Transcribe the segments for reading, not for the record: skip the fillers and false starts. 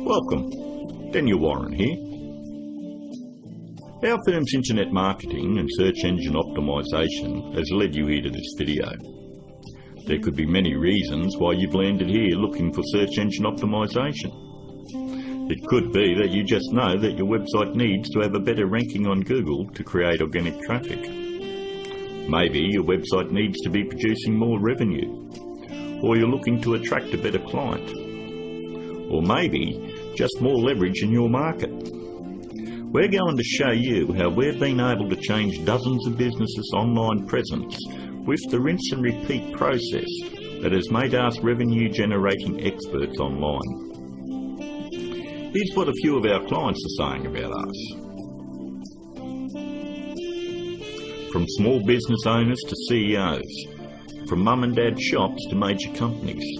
Welcome, Daniel Warren here. Our firm's internet marketing and search engine optimisation has led you here to this video. There could be many reasons why you've landed here looking for search engine optimisation. It could be that you just know that your website needs to have a better ranking on Google to create organic traffic. Maybe your website needs to be producing more revenue, or you're looking to attract a better client, or maybe just more leverage in your market. We're going to show you how we've been able to change dozens of businesses' online presence with the rinse and repeat process that has made us revenue generating experts online. Here's what a few of our clients are saying about us. From small business owners to CEOs, from mum and dad shops to major companies,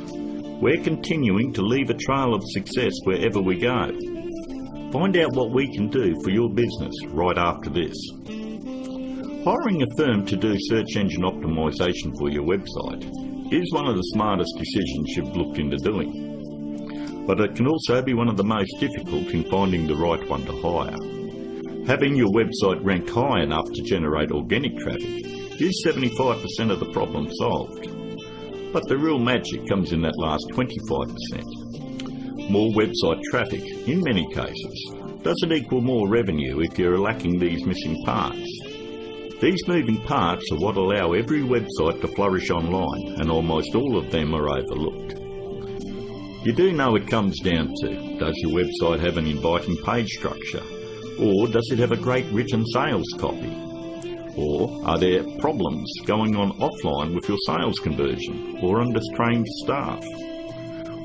we're continuing to leave a trail of success wherever we go. Find out what we can do for your business right after this. Hiring a firm to do search engine optimisation for your website is one of the smartest decisions you've looked into doing. But it can also be one of the most difficult in finding the right one to hire. Having your website rank high enough to generate organic traffic is 75% of the problem solved. But the real magic comes in that last 25%. More website traffic, in many cases, doesn't equal more revenue if you're lacking these missing parts. These moving parts are what allow every website to flourish online, and almost all of them are overlooked. You do know it comes down to, does your website have an inviting page structure? Or does it have a great written sales copy? Or are there problems going on offline with your sales conversion, or undertrained staff,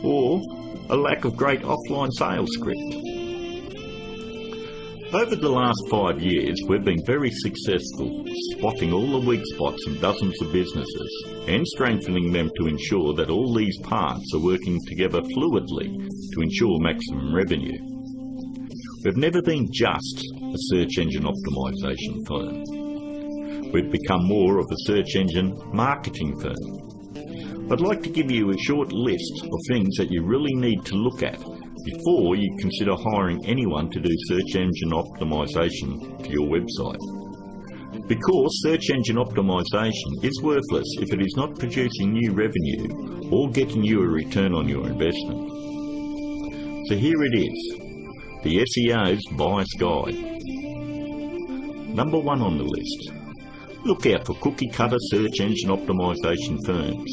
or a lack of great offline sales script? Over the last 5 years, we've been very successful spotting all the weak spots in dozens of businesses and strengthening them to ensure that all these parts are working together fluidly to ensure maximum revenue. We've never been just a search engine optimisation firm. We've become more of a search engine marketing firm. I'd like to give you a short list of things that you really need to look at before you consider hiring anyone to do search engine optimisation for your website. Because search engine optimisation is worthless if it is not producing new revenue or getting you a return on your investment. So here it is, the SEO's Buyer's Guide. Number 1 on the list. Look out for cookie-cutter search engine optimisation firms.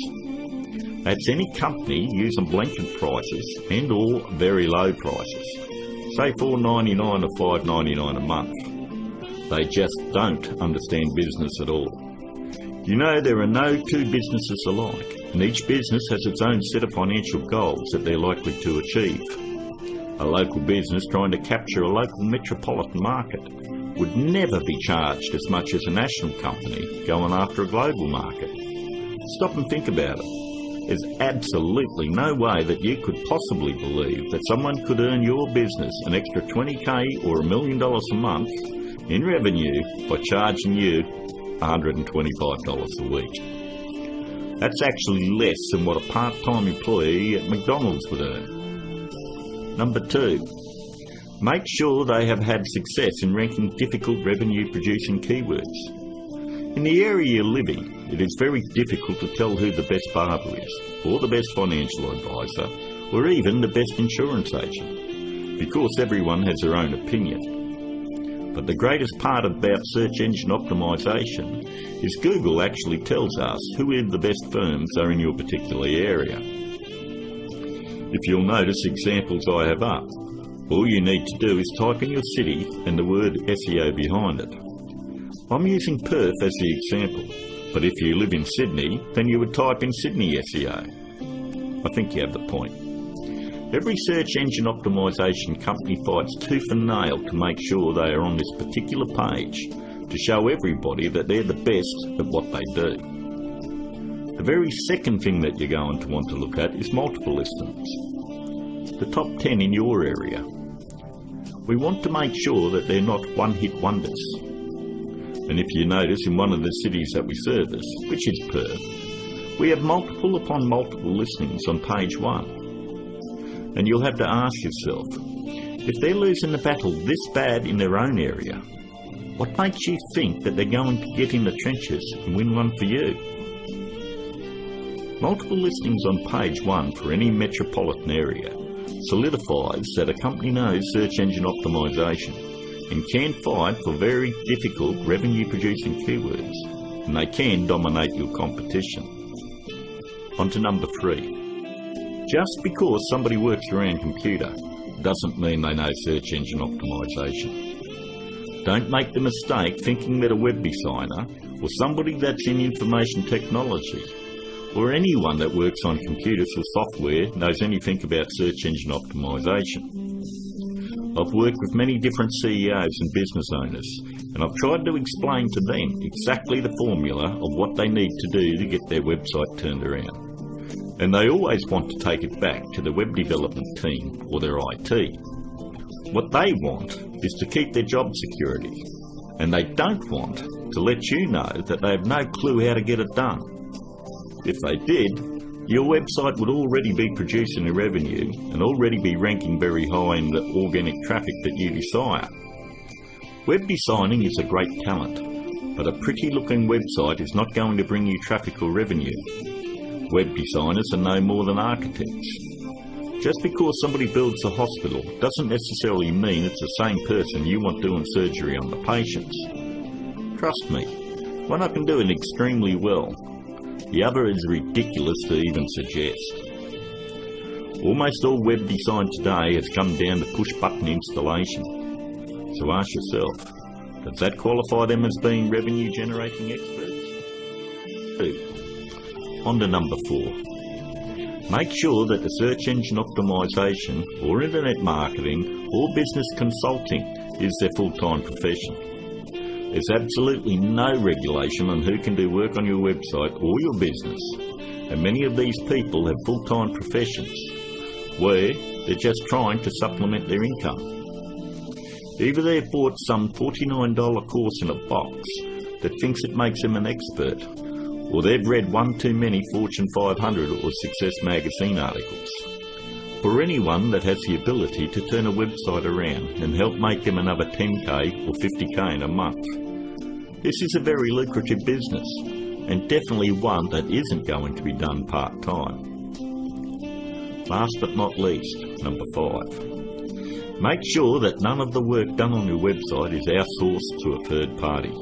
That's any company using blanket prices and or very low prices, say $4.99 or $5.99 a month. They just don't understand business at all. You know, there are no two businesses alike, and each business has its own set of financial goals that they're likely to achieve. A local business trying to capture a local metropolitan market would never be charged as much as a national company going after a global market. Stop and think about it. There's absolutely no way that you could possibly believe that someone could earn your business an extra $20,000 or $1 million a month in revenue by charging you $125 a week. That's actually less than what a part-time employee at McDonald's would earn. Number 2. Make sure they have had success in ranking difficult revenue-producing keywords. In the area you're living, it is very difficult to tell who the best barber is, or the best financial advisor, or even the best insurance agent, because everyone has their own opinion. But the greatest part about search engine optimisation is Google actually tells us who the best firms are in your particular area. If you'll notice examples I have up, all you need to do is type in your city and the word SEO behind it. I'm using Perth as the example, but if you live in Sydney, then you would type in Sydney SEO. I think you have the point. Every search engine optimisation company fights tooth and nail to make sure they are on this particular page to show everybody that they're the best at what they do. The very second thing that you're going to want to look at is multiple listings. The top 10 in your area. We want to make sure that they're not one-hit wonders. And if you notice, in one of the cities that we service, which is Perth, we have multiple upon multiple listings on page 1. And you'll have to ask yourself, if they're losing the battle this bad in their own area, what makes you think that they're going to get in the trenches and win one for you? Multiple listings on page 1 for any metropolitan area solidifies that a company knows search engine optimisation and can fight for very difficult revenue-producing keywords, and they can dominate your competition. On to number 3. Just because somebody works around computer doesn't mean they know search engine optimisation. Don't make the mistake thinking that a web designer or somebody that's in information technology or anyone that works on computers or software knows anything about search engine optimisation. I've worked with many different CEOs and business owners, and I've tried to explain to them exactly the formula of what they need to do to get their website turned around. And they always want to take it back to the web development team or their IT. What they want is to keep their job security, and they don't want to let you know that they have no clue how to get it done. If they did, your website would already be producing a revenue and already be ranking very high in the organic traffic that you desire. Web designing is a great talent, but a pretty looking website is not going to bring you traffic or revenue. Web designers are no more than architects. Just because somebody builds a hospital doesn't necessarily mean it's the same person you want doing surgery on the patients. Trust me, one I can do it extremely well. The other is ridiculous to even suggest. Almost all web design today has come down to push-button installation. So ask yourself, does that qualify them as being revenue-generating experts? 2. On to number 4. Make sure that the search engine optimisation or internet marketing or business consulting is their full-time profession. There's absolutely no regulation on who can do work on your website or your business, and many of these people have full-time professions where they're just trying to supplement their income. Either they've bought some $49 course in a box that thinks it makes them an expert, or they've read one too many Fortune 500 or Success magazine articles. For anyone that has the ability to turn a website around and help make them another 10k or 50k in a month, this is a very lucrative business, and definitely one that isn't going to be done part-time. Last but not least, number 5. Make sure that none of the work done on your website is outsourced to a third party.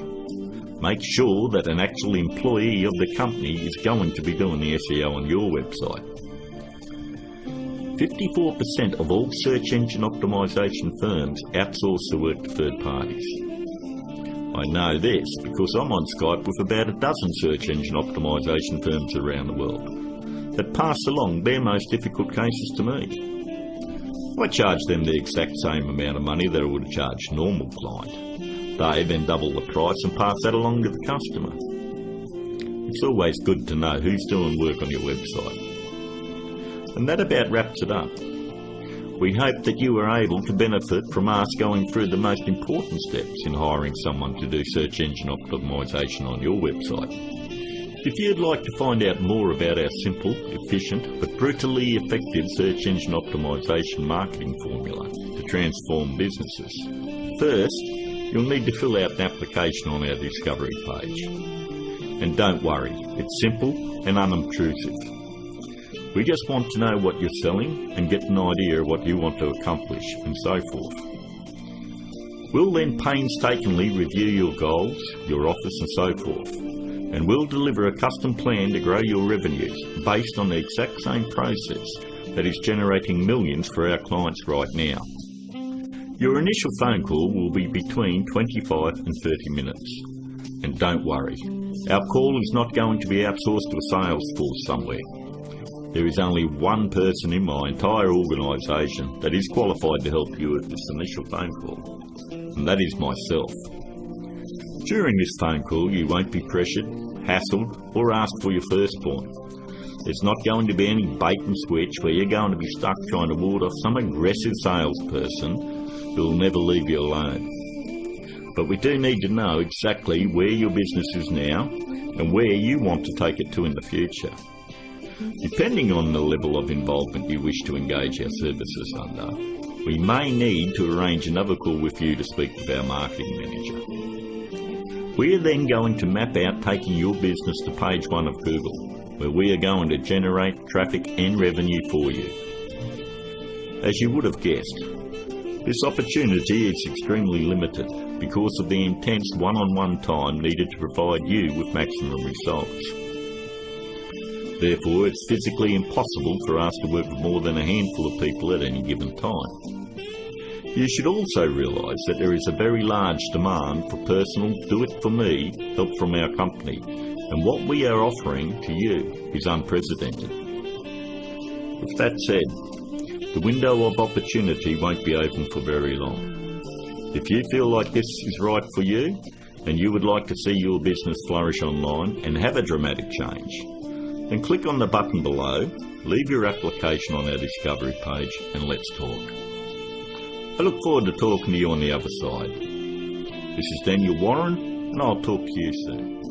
Make sure that an actual employee of the company is going to be doing the SEO on your website. 54% of all search engine optimisation firms outsource the work to third parties. I know this because I'm on Skype with about a dozen search engine optimisation firms around the world that pass along their most difficult cases to me. I charge them the exact same amount of money that I would charge a normal client. They then double the price and pass that along to the customer. It's always good to know who's doing work on your website. And that about wraps it up. We hope that you are able to benefit from us going through the most important steps in hiring someone to do search engine optimisation on your website. If you'd like to find out more about our simple, efficient but brutally effective search engine optimisation marketing formula to transform businesses, first you'll need to fill out an application on our discovery page. And don't worry, it's simple and unobtrusive. We just want to know what you're selling and get an idea of what you want to accomplish and so forth. We'll then painstakingly review your goals, your offers and so forth, and we'll deliver a custom plan to grow your revenues based on the exact same process that is generating millions for our clients right now. Your initial phone call will be between 25 and 30 minutes. And don't worry, our call is not going to be outsourced to a sales force somewhere. There is only one person in my entire organisation that is qualified to help you with this initial phone call, and that is myself. During this phone call you won't be pressured, hassled or asked for your firstborn. There's not going to be any bait and switch where you're going to be stuck trying to ward off some aggressive salesperson who will never leave you alone. But we do need to know exactly where your business is now and where you want to take it to in the future. Depending on the level of involvement you wish to engage our services under, we may need to arrange another call with you to speak with our marketing manager. We are then going to map out taking your business to page 1 of Google, where we are going to generate traffic and revenue for you. As you would have guessed, this opportunity is extremely limited because of the intense one-on-one time needed to provide you with maximum results. Therefore, it's physically impossible for us to work with more than a handful of people at any given time. You should also realise that there is a very large demand for personal do-it-for-me help from our company, and what we are offering to you is unprecedented. With that said, the window of opportunity won't be open for very long. If you feel like this is right for you, and you would like to see your business flourish online and have a dramatic change, then click on the button below, leave your application on our discovery page, and let's talk. I look forward to talking to you on the other side. This is Daniel Warren, and I'll talk to you soon.